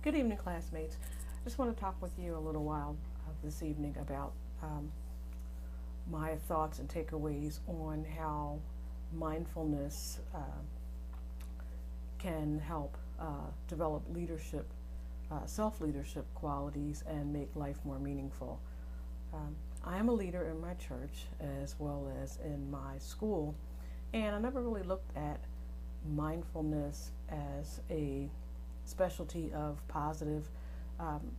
Good evening, classmates. I just want to talk with you a little while this evening about my thoughts and takeaways on how mindfulness can help develop leadership, self-leadership qualities and make life more meaningful. I am a leader in my church as well as in my school, and I never really looked at mindfulness as a specialty of positive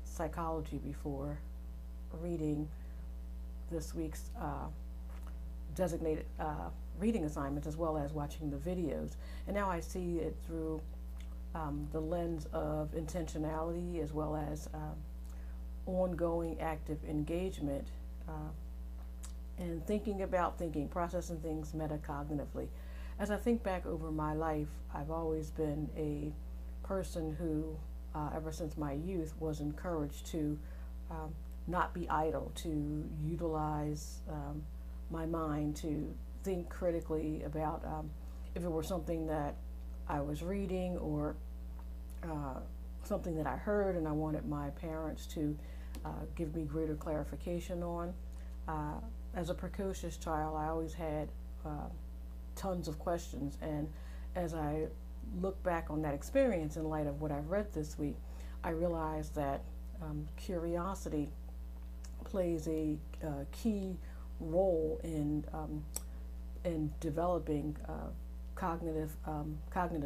psychology before reading this week's designated reading assignments as well as watching the videos. And now I see it through the lens of intentionality as well as ongoing active engagement and thinking about thinking, processing things metacognitively. As I think back over my life, I've always been a person who, ever since my youth, was encouraged to not be idle, to utilize my mind, to think critically about if it were something that I was reading or something that I heard and I wanted my parents to give me greater clarification on. As a precocious child, I always had tons of questions, and as I look back on that experience in light of what I've read this week, I realized that curiosity plays a key role in developing cognitive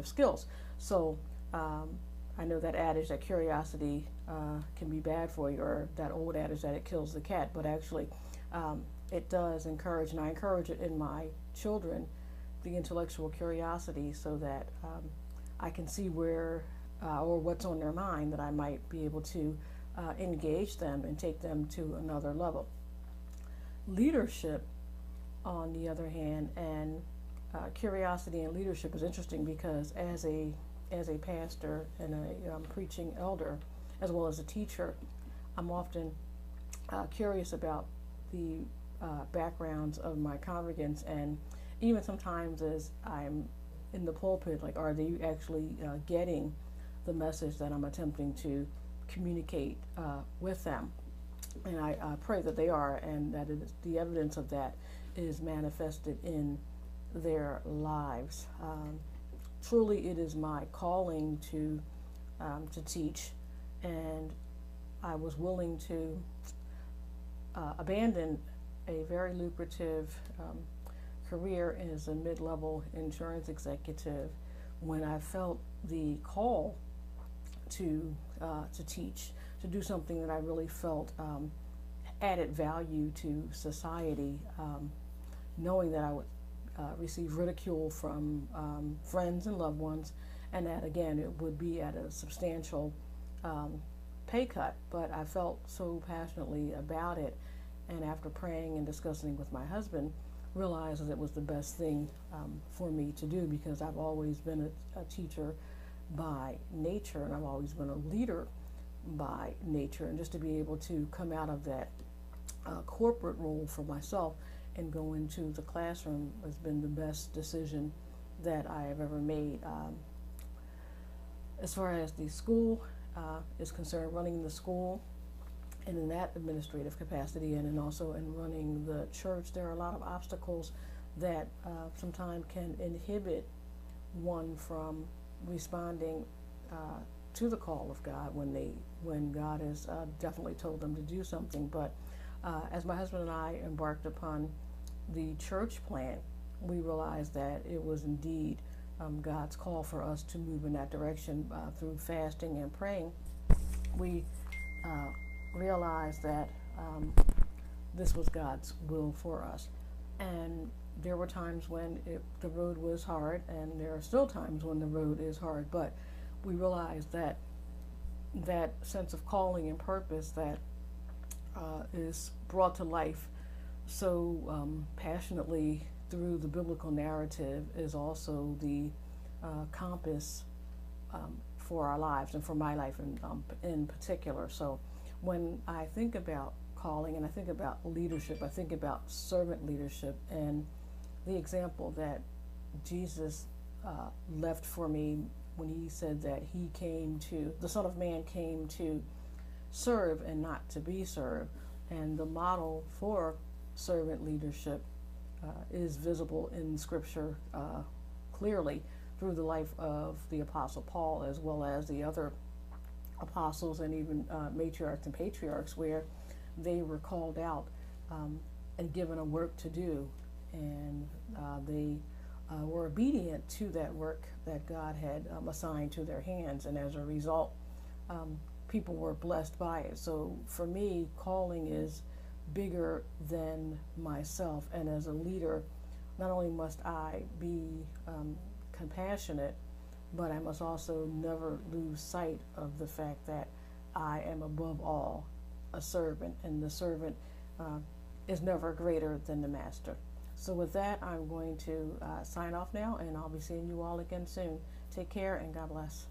skills. So I know that adage that curiosity can be bad for you, or that old adage that it kills the cat, but actually it does encourage, and I encourage it in my children, the intellectual curiosity, so that I can see where or what's on their mind, that I might be able to engage them and take them to another level. Leadership, on the other hand, and curiosity and leadership is interesting because as a pastor and a preaching elder, as well as a teacher, I'm often curious about the backgrounds of my congregants, and even sometimes as I'm in the pulpit, like, are they actually getting the message that I'm attempting to communicate with them? And I pray that they are, and that the evidence of that is manifested in their lives. Truly, it is my calling to teach, and I was willing to abandon a very lucrative career as a mid-level insurance executive when I felt the call to teach, to do something that I really felt added value to society, knowing that I would receive ridicule from friends and loved ones, and that again it would be at a substantial pay cut. But I felt so passionately about it, and after praying and discussing with my husband, realized that it was the best thing for me to do, because I've always been a teacher by nature, and I've always been a leader by nature, and just to be able to come out of that corporate role for myself and go into the classroom has been the best decision that I have ever made. As far as the school is concerned, running the school and in that administrative capacity, and also in running the church, there are a lot of obstacles that sometimes can inhibit one from responding to the call of God when God has definitely told them to do something. But as my husband and I embarked upon the church plan, we realized that it was indeed God's call for us to move in that direction through fasting and praying. We realized that this was God's will for us. And there were times when the road was hard, and there are still times when the road is hard, but we realized that that sense of calling and purpose that is brought to life so passionately through the biblical narrative is also the compass for our lives, and for my life in particular. So when I think about calling and I think about leadership, I think about servant leadership and the example that Jesus left for me when he said that the Son of Man came to serve and not to be served. And the model for servant leadership is visible in Scripture clearly through the life of the Apostle Paul, as well as the other apostles and even matriarchs and patriarchs, where they were called out and given a work to do, and they were obedient to that work that God had assigned to their hands, and as a result, people were blessed by it. So for me, calling is bigger than myself, and as a leader, not only must I be compassionate, but I must also never lose sight of the fact that I am above all a servant, and the servant is never greater than the master. So with that, I'm going to sign off now, and I'll be seeing you all again soon. Take care, and God bless.